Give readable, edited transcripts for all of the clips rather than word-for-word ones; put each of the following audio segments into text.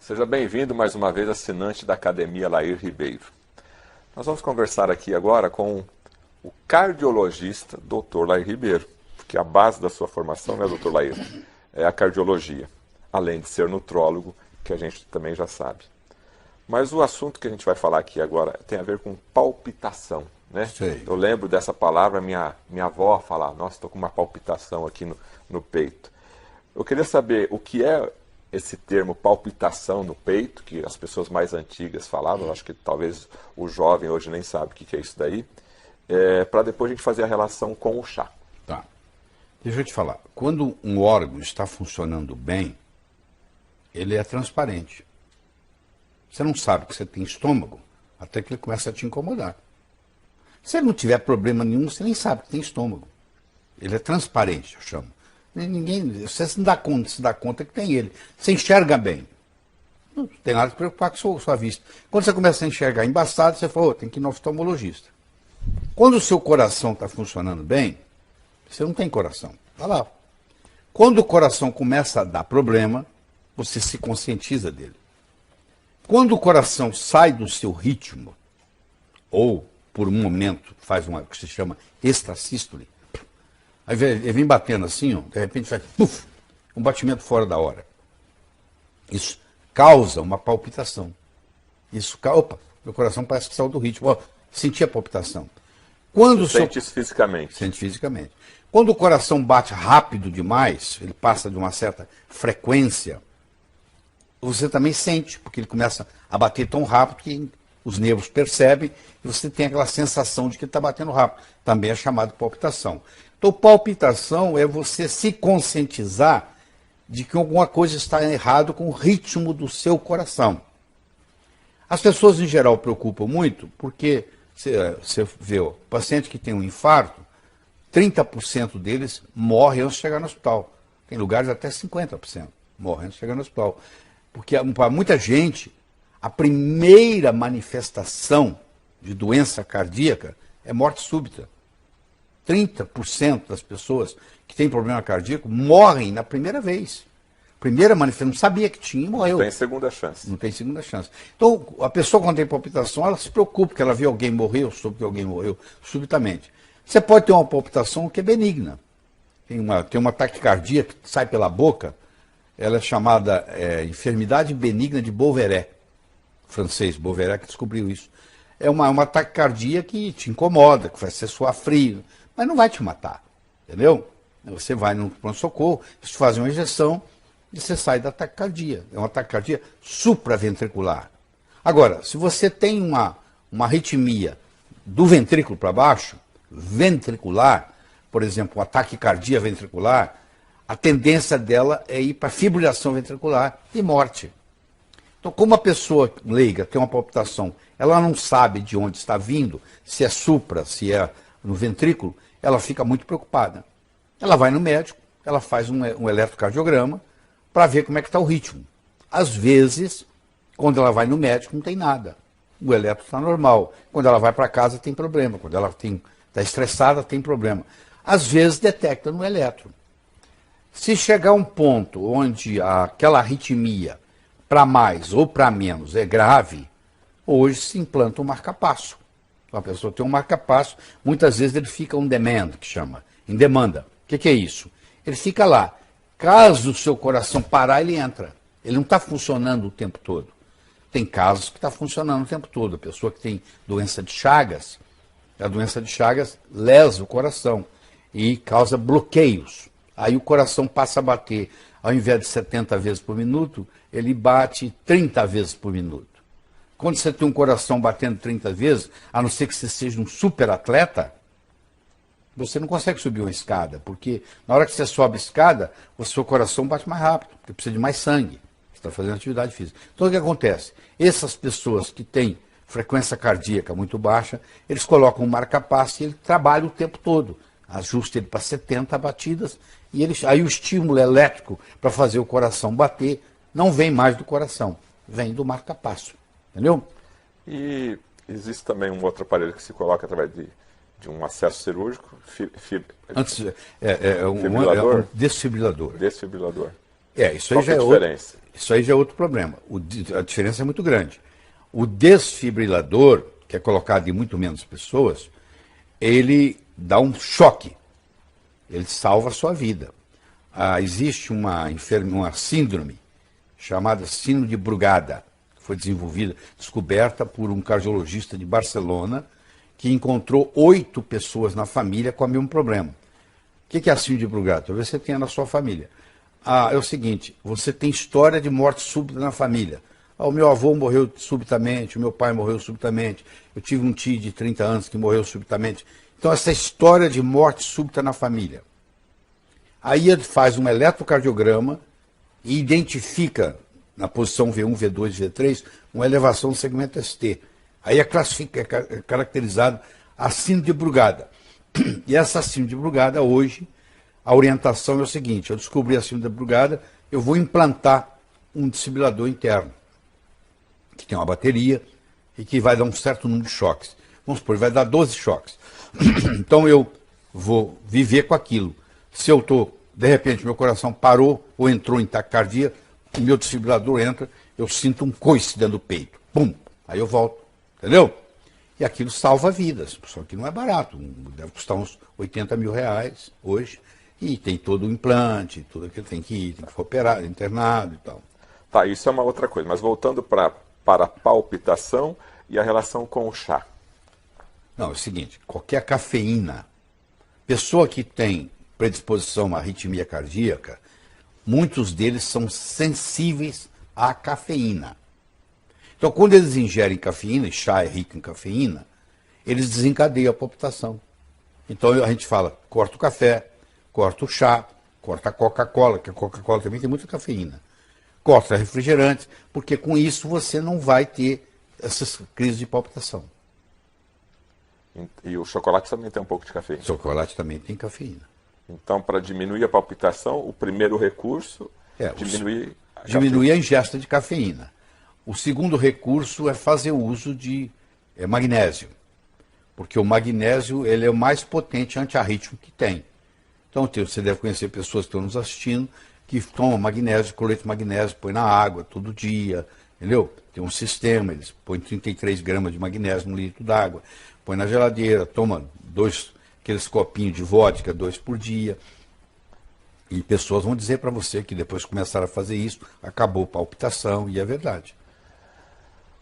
Seja bem-vindo mais uma vez, assinante da Academia Lair Ribeiro. Nós vamos conversar aqui agora com o cardiologista Dr. Lair Ribeiro, porque a base da sua formação, né, Dr. Lair, é a cardiologia, além de ser nutrólogo, que a gente também já sabe. Mas o assunto que a gente vai falar aqui agora tem a ver com palpitação, né? Sei. Eu lembro dessa palavra, minha avó falar, nossa, estou com uma palpitação aqui no peito. Eu queria saber o que é esse termo palpitação no peito, que as pessoas mais antigas falavam, acho que talvez o jovem hoje nem sabe o que é isso daí, para depois a gente fazer a relação com o chá. Tá. Deixa eu te falar. Quando um órgão está funcionando bem, ele é transparente. Você não sabe que você tem estômago até que ele começa a te incomodar. Se ele não tiver problema nenhum, você nem sabe que tem estômago. Ele é transparente, eu chamo. Ninguém, você se dá conta que tem ele. Você enxerga bem. Não tem nada que preocupar com a sua vista. Quando você começa a enxergar embaçado, você fala, tem que ir no oftalmologista. Quando o seu coração está funcionando bem, você não tem coração. Está lá. Quando o coração começa a dar problema, você se conscientiza dele. Quando o coração sai do seu ritmo, ou por um momento faz uma que se chama extrasístole, aí ele vem batendo assim, ó, de repente faz puf, um batimento fora da hora. Isso causa uma palpitação. Opa, meu coração parece que saiu do ritmo. Ó, senti a palpitação. Quando você sente isso fisicamente? Sente fisicamente. Quando o coração bate rápido demais, ele passa de uma certa frequência, você também sente, porque ele começa a bater tão rápido que os nervos percebem e você tem aquela sensação de que ele está batendo rápido. Também é chamado de palpitação. Então, palpitação é você se conscientizar de que alguma coisa está errada com o ritmo do seu coração. As pessoas, em geral, preocupam muito porque você vê o paciente que tem um infarto, 30% deles morrem antes de chegar no hospital. Tem lugares até 50% morrem antes de chegar no hospital. Porque para muita gente, a primeira manifestação de doença cardíaca é morte súbita. 30% das pessoas que têm problema cardíaco morrem na primeira vez. Primeira manifestação, não sabia que tinha e morreu. Não tem segunda chance. Não tem segunda chance. Então, a pessoa quando tem palpitação, ela se preocupa, porque ela vê alguém morrer, ou soube que alguém morreu subitamente. Você pode ter uma palpitação que é benigna. Tem uma taquicardia que sai pela boca, ela é chamada enfermidade benigna de Bovéret. Francês, Bovéret, que descobriu isso. É uma taquicardia que te incomoda, que faz você suar frio, mas não vai te matar, entendeu? Você vai no pronto-socorro, eles fazem uma injeção e você sai da taquicardia. É uma taquicardia supraventricular. Agora, se você tem uma arritmia do ventrículo para baixo, ventricular, por exemplo, uma taquicardia ventricular, a tendência dela é ir para fibrilação ventricular e morte. Então, como a pessoa leiga tem uma palpitação, ela não sabe de onde está vindo, se é supra, se é no ventrículo, ela fica muito preocupada. Ela vai no médico, ela faz um eletrocardiograma para ver como é que está o ritmo. Às vezes, quando ela vai no médico, não tem nada. O eletro está normal. Quando ela vai para casa, tem problema. Quando ela está estressada, tem problema. Às vezes, detecta no eletro. Se chegar um ponto onde aquela arritmia, para mais ou para menos, é grave, hoje se implanta um marca-passo. A pessoa tem um marca-passo, muitas vezes ele fica on demand, que chama, em demanda. O que é isso? Ele fica lá. Caso o seu coração parar, ele entra. Ele não está funcionando o tempo todo. Tem casos que está funcionando o tempo todo. A pessoa que tem doença de Chagas, a doença de Chagas lesa o coração e causa bloqueios. Aí o coração passa a bater, ao invés de 70 vezes por minuto, ele bate 30 vezes por minuto. Quando você tem um coração batendo 30 vezes, a não ser que você seja um super atleta, você não consegue subir uma escada, porque na hora que você sobe a escada, o seu coração bate mais rápido, porque precisa de mais sangue. Você está fazendo atividade física. Então o que acontece? Essas pessoas que têm frequência cardíaca muito baixa, eles colocam um marca-passo e ele trabalha o tempo todo. Ajusta ele para 70 batidas, e aí o estímulo elétrico para fazer o coração bater não vem mais do coração, vem do marca-passo. Entendeu? E existe também um outro aparelho que se coloca através de um acesso cirúrgico, Antes, fibrilador? um desfibrilador. Desfibrilador. Isso aí Qual que é já a é diferença? isso aí já é outro problema. A diferença é muito grande. O desfibrilador, que é colocado em muito menos pessoas, ele dá um choque. Ele salva a sua vida. Existe uma síndrome chamada síndrome de Brugada, que foi descoberta por um cardiologista de Barcelona, que encontrou 8 pessoas na família com o mesmo problema. O que é a síndrome de Brugada? Talvez você tenha na sua família. É o seguinte, você tem história de morte súbita na família. O meu avô morreu subitamente, o meu pai morreu subitamente, eu tive um tio de 30 anos que morreu subitamente. Então, essa história de morte súbita na família. Aí ele faz um eletrocardiograma e identifica, na posição V1, V2, V3, uma elevação do segmento ST. Aí é caracterizado a síndrome de Brugada. E essa síndrome de Brugada, hoje, a orientação é o seguinte, eu descobri a síndrome de Brugada, eu vou implantar um desfibrilador interno, que tem uma bateria e que vai dar um certo número de choques. Vamos supor, vai dar 12 choques. Então eu vou viver com aquilo. Se eu estou, de repente, meu coração parou ou entrou em taquicardia, o meu desfibrilador entra, eu sinto um coice dentro do peito. Pum! Aí eu volto. Entendeu? E aquilo salva vidas. Só que não é barato. Deve custar uns 80 mil reais hoje. E tem todo o implante, tudo aquilo tem que ir operar, internado e tal. Tá, isso é uma outra coisa. Mas voltando para a palpitação e a relação com o chá. Não, é o seguinte, qualquer cafeína, pessoa que tem predisposição a uma arritmia cardíaca, muitos deles são sensíveis à cafeína. Então, quando eles ingerem cafeína, e chá é rico em cafeína, eles desencadeiam a palpitação. Então, a gente fala, corta o café, corta o chá, corta a Coca-Cola, que a Coca-Cola também tem muita cafeína. Corta refrigerantes, porque com isso você não vai ter essas crises de palpitação. E o chocolate também tem um pouco de cafeína. O chocolate também tem cafeína. Então, para diminuir a palpitação, o primeiro recurso é diminuir a ingesta de cafeína. O segundo recurso é fazer o uso de magnésio, porque o magnésio ele é o mais potente antiarrítmico que tem. Então, você deve conhecer pessoas que estão nos assistindo que tomam magnésio, cloreto de magnésio, põe na água todo dia, entendeu? Tem um sistema, eles põem 33 gramas de magnésio no litro d'água, põe na geladeira, toma aqueles copinhos de vodka, 2 por dia. E pessoas vão dizer para você que depois que começaram a fazer isso, acabou a palpitação, e é verdade.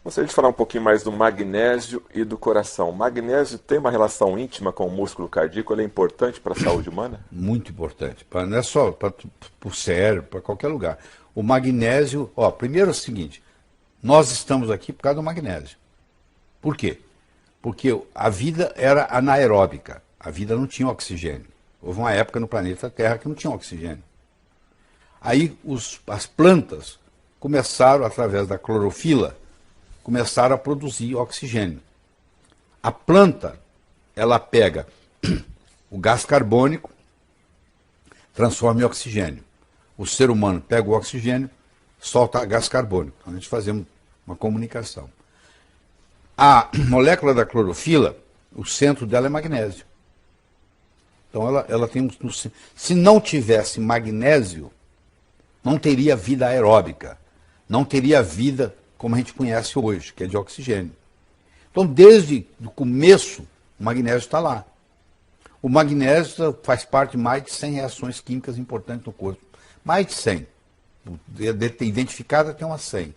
Gostaria de falar um pouquinho mais do magnésio e do coração. O magnésio tem uma relação íntima com o músculo cardíaco, ele é importante para a saúde humana? Muito importante, não é só para o cérebro, para qualquer lugar. O magnésio, primeiro é o seguinte, nós estamos aqui por causa do magnésio. Por quê? Porque a vida era anaeróbica, a vida não tinha oxigênio. Houve uma época no planeta Terra que não tinha oxigênio. Aí as plantas começaram, através da clorofila, começaram a produzir oxigênio. A planta, ela pega o gás carbônico, transforma em oxigênio. O ser humano pega o oxigênio, solta gás carbônico. Então a gente faz uma comunicação. A molécula da clorofila, o centro dela é magnésio. Então ela tem se não tivesse magnésio, não teria vida aeróbica, não teria vida como a gente conhece hoje, que é de oxigênio. Então, desde o começo, o magnésio está lá. O magnésio faz parte de mais de 100 reações químicas importantes no corpo. Mais de 100. Identificada tem umas 100.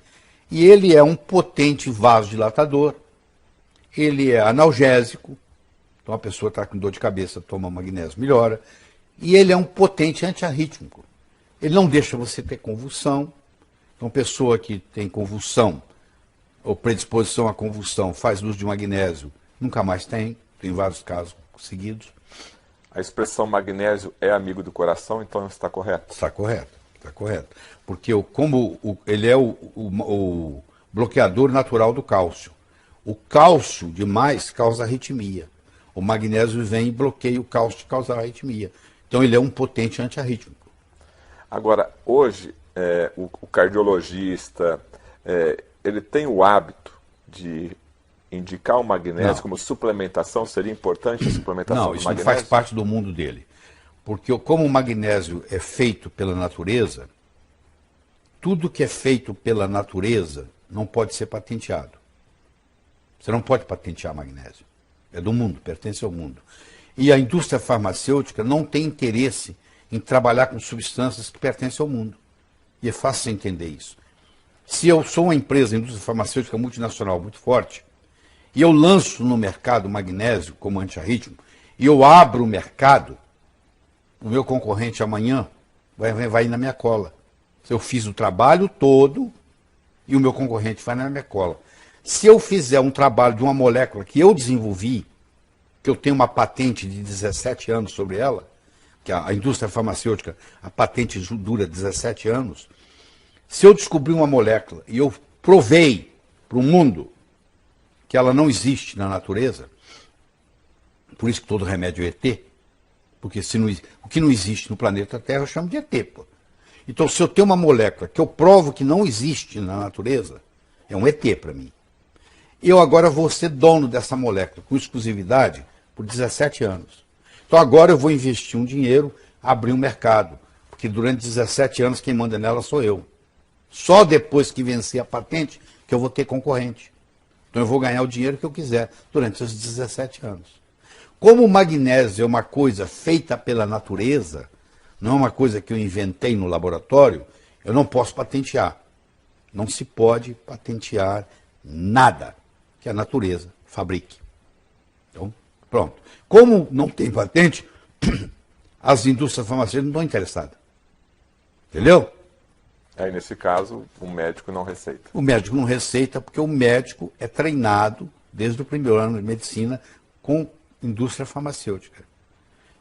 E ele é um potente vasodilatador, ele é analgésico, então a pessoa está com dor de cabeça, toma magnésio, melhora. E ele é um potente antiarrítmico. Ele não deixa você ter convulsão. Então, pessoa que tem convulsão ou predisposição à convulsão, faz uso de magnésio, nunca mais tem vários casos seguidos. A expressão magnésio é amigo do coração, então está correto? Está correto, está correto. Porque ele é o bloqueador natural do cálcio. O cálcio demais causa arritmia. O magnésio vem e bloqueia o cálcio de causar arritmia. Então ele é um potente antiarrítmico. Agora, hoje, o cardiologista, ele tem o hábito de indicar o magnésio como suplementação? Seria importante a suplementação do magnésio? Não, isso não faz parte do mundo dele. Porque como o magnésio é feito pela natureza, tudo que é feito pela natureza não pode ser patenteado. Você não pode patentear magnésio. É do mundo, pertence ao mundo. E a indústria farmacêutica não tem interesse em trabalhar com substâncias que pertencem ao mundo. E é fácil você entender isso. Se eu sou uma empresa, indústria farmacêutica multinacional muito forte, e eu lanço no mercado magnésio como antiarrítmico, e eu abro o mercado, o meu concorrente amanhã vai ir na minha cola. Eu fiz o trabalho todo e o meu concorrente vai na minha cola. Se eu fizer um trabalho de uma molécula que eu desenvolvi, que eu tenho uma patente de 17 anos sobre ela, que a indústria farmacêutica, a patente dura 17 anos, se eu descobrir uma molécula e eu provei para o mundo que ela não existe na natureza, por isso que todo remédio é ET, porque o que não existe no planeta Terra eu chamo de ET, pô. Então, se eu tenho uma molécula que eu provo que não existe na natureza, é um ET para mim. Eu agora vou ser dono dessa molécula com exclusividade por 17 anos. Então, agora eu vou investir um dinheiro, abrir um mercado, porque durante 17 anos quem manda nela sou eu. Só depois que vencer a patente que eu vou ter concorrente. Então, eu vou ganhar o dinheiro que eu quiser durante esses 17 anos. Como o magnésio é uma coisa feita pela natureza, não é uma coisa que eu inventei no laboratório, eu não posso patentear. Não se pode patentear nada que a natureza fabrique. Então, pronto. Como não tem patente, as indústrias farmacêuticas não estão interessadas. Entendeu? Aí, nesse caso, o médico não receita. O médico não receita porque o médico é treinado desde o primeiro ano de medicina com indústria farmacêutica.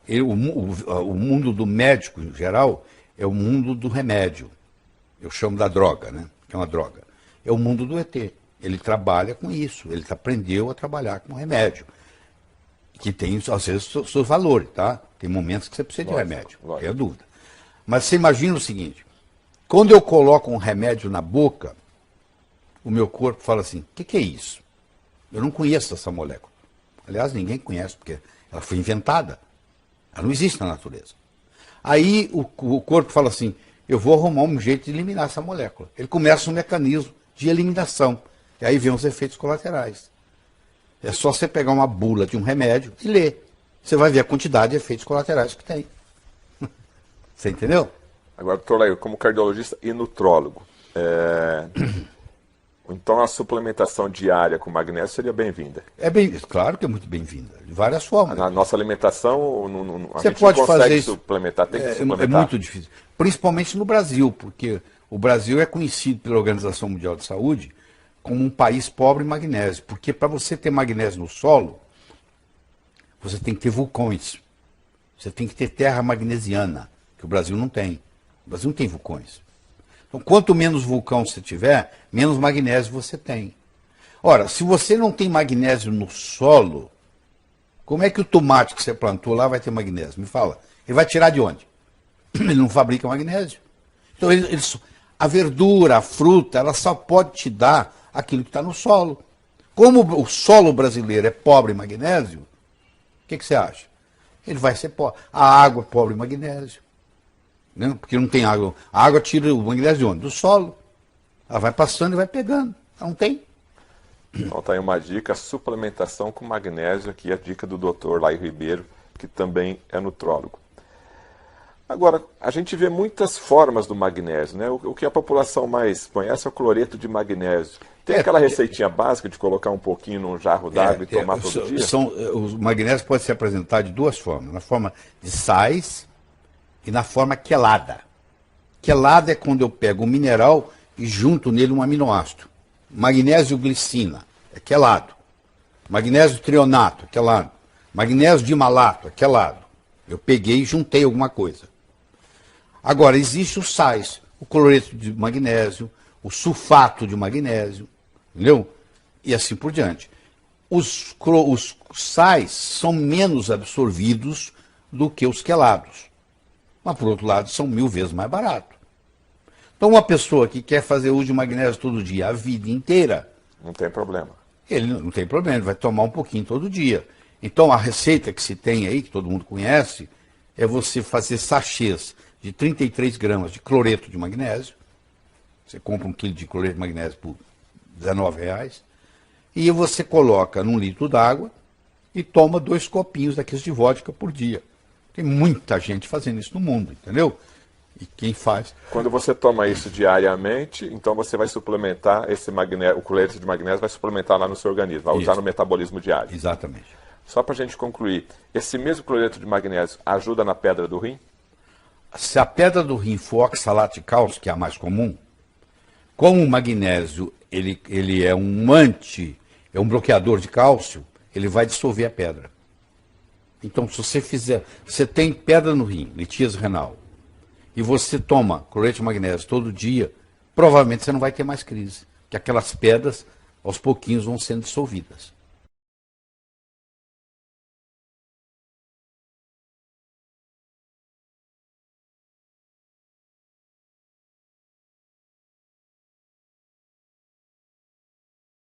O mundo do médico, em geral, é o mundo do remédio. Eu chamo da droga, né? Que é uma droga. É o mundo do ET. Ele trabalha com isso. Ele aprendeu a trabalhar com remédio. Que tem, às vezes, seus valores, tá? Tem momentos que você precisa de remédio. Não tem dúvida. Mas você imagina o seguinte. Quando eu coloco um remédio na boca, o meu corpo fala assim, o que é isso? Eu não conheço essa molécula. Aliás, ninguém conhece, porque ela foi inventada. Ela não existe na natureza. Aí o corpo fala assim, eu vou arrumar um jeito de eliminar essa molécula. Ele começa um mecanismo de eliminação. E aí vem os efeitos colaterais. É só você pegar uma bula de um remédio e ler. Você vai ver a quantidade de efeitos colaterais que tem. Você entendeu? Agora, doutor Lair, como cardiologista e nutrólogo, então a suplementação diária com magnésio seria bem-vinda? Claro que é muito bem-vinda, de várias formas. Na nossa alimentação, você gente pode não consegue fazer isso, suplementar, tem que suplementar. É muito difícil, principalmente no Brasil, porque o Brasil é conhecido pela Organização Mundial de Saúde como um país pobre em magnésio, porque para você ter magnésio no solo, você tem que ter vulcões, você tem que ter terra magnesiana, que o Brasil não tem. O Brasil não tem vulcões. Então, quanto menos vulcão você tiver, menos magnésio você tem. Ora, se você não tem magnésio no solo, como é que o tomate que você plantou lá vai ter magnésio? Me fala. Ele vai tirar de onde? Ele não fabrica magnésio. Então, a verdura, a fruta, ela só pode te dar aquilo que está no solo. Como o solo brasileiro é pobre em magnésio, o que você acha? Ele vai ser pobre. A água é pobre em magnésio. Né? Porque não tem água. A água tira o magnésio de onde? Do solo. Ela vai passando e vai pegando. Ela não tem. Então está aí uma dica, suplementação com magnésio, aqui a dica do Dr. Lair Ribeiro, que também é nutrólogo. Agora, a gente vê muitas formas do magnésio, né? O que a população mais conhece é o cloreto de magnésio. Tem aquela receitinha básica de colocar um pouquinho num jarro d'água e tomar todo dia? Os magnésios podem se apresentar de duas formas. Na forma de sais e na forma quelada. Quelada é quando eu pego um mineral e junto nele um aminoácido. Magnésio glicina, é quelado. Magnésio trionato, é quelado. Magnésio dimalato, é quelado. Eu peguei e juntei alguma coisa. Agora, existem os sais, o cloreto de magnésio, o sulfato de magnésio, entendeu? E assim por diante. Os sais são menos absorvidos do que os quelados. Mas, por outro lado, são 1000 vezes mais baratos. Então, uma pessoa que quer fazer uso de magnésio todo dia, a vida inteira... Não tem problema. Ele não tem problema, ele vai tomar um pouquinho todo dia. Então, a receita que se tem aí, que todo mundo conhece, é você fazer sachês de 33 gramas de cloreto de magnésio, Você compra 1 quilo de cloreto de magnésio por R$19, e você coloca num litro d'água e toma 2 copinhos daqueles de vodka por dia. Tem muita gente fazendo isso no mundo, entendeu? E quem faz... Quando você toma isso diariamente, então você vai suplementar esse magnésio, o cloreto de magnésio vai suplementar lá no seu organismo, vai usar no metabolismo diário. Exatamente. Só para a gente concluir, esse mesmo cloreto de magnésio ajuda na pedra do rim? Se a pedra do rim for oxalato de cálcio, que é a mais comum, como o magnésio ele é um bloqueador de cálcio, ele vai dissolver a pedra. Então, se você tem pedra no rim, litíase renal, e você toma cloreto de magnésio todo dia, provavelmente você não vai ter mais crise, porque aquelas pedras, aos pouquinhos, vão sendo dissolvidas.